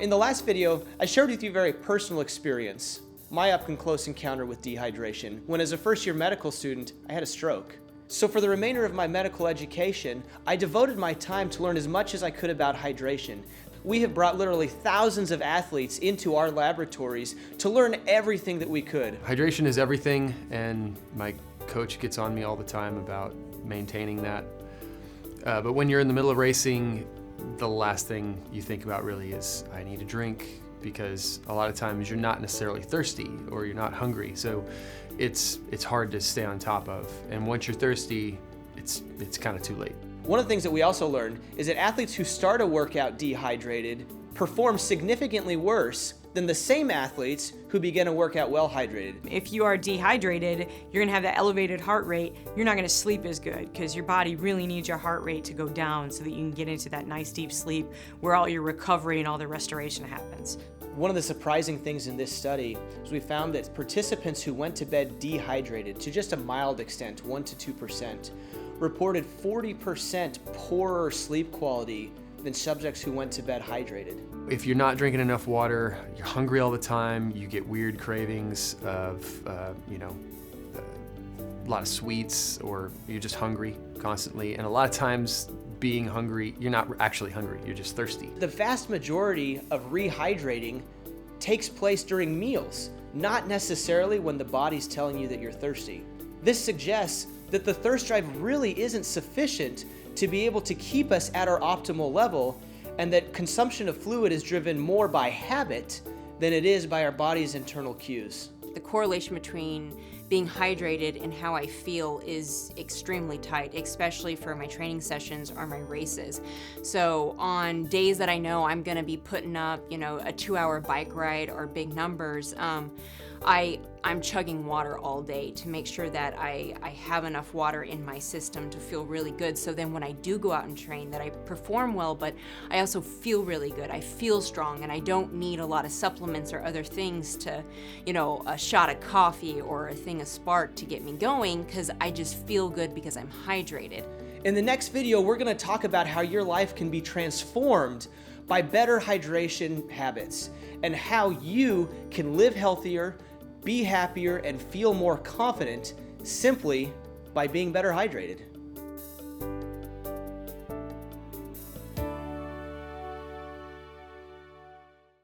In the last video, I shared with you a very personal experience, my up and close encounter with dehydration, when as a first-year medical student, I had a stroke. So for the remainder of my medical education, I devoted my time to learn as much as I could about hydration. We have brought literally thousands of athletes into our laboratories to learn everything that we could. Hydration is everything, and my coach gets on me all the time about maintaining that. But when you're in the middle of racing, the last thing you think about really is, I need a drink, because a lot of times you're not necessarily thirsty or you're not hungry. So it's hard to stay on top of. And once you're thirsty, it's kind of too late. One of the things that we also learned is that athletes who start a workout dehydrated perform significantly worse than the same athletes who begin a workout well hydrated. If you are dehydrated, you're gonna have that elevated heart rate. You're not gonna sleep as good because your body really needs your heart rate to go down so that you can get into that nice deep sleep where all your recovery and all the restoration happens. One of the surprising things in this study is we found that participants who went to bed dehydrated to just a mild extent, 1 to 2%, reported 40% poorer sleep quality than subjects who went to bed hydrated. If you're not drinking enough water, you're hungry all the time, you get weird cravings of, a lot of sweets, or you're just hungry constantly. And a lot of times being hungry, you're not actually hungry, you're just thirsty. The vast majority of rehydrating takes place during meals, not necessarily when the body's telling you that you're thirsty. This suggests that the thirst drive really isn't sufficient to be able to keep us at our optimal level, and that consumption of fluid is driven more by habit than it is by our body's internal cues. The correlation between being hydrated and how I feel is extremely tight, especially for my training sessions or my races. So on days that I know I'm gonna be putting up, a 2-hour bike ride or big numbers, I'm chugging water all day to make sure that I have enough water in my system to feel really good. So then when I do go out and train, that I perform well, but I also feel really good. I feel strong, and I don't need a lot of supplements or other things to, a shot of coffee or a thing of Spark to get me going, because I just feel good because I'm hydrated. In the next video, we're gonna talk about how your life can be transformed by better hydration habits, and how you can live healthier, be happier, and feel more confident simply by being better hydrated.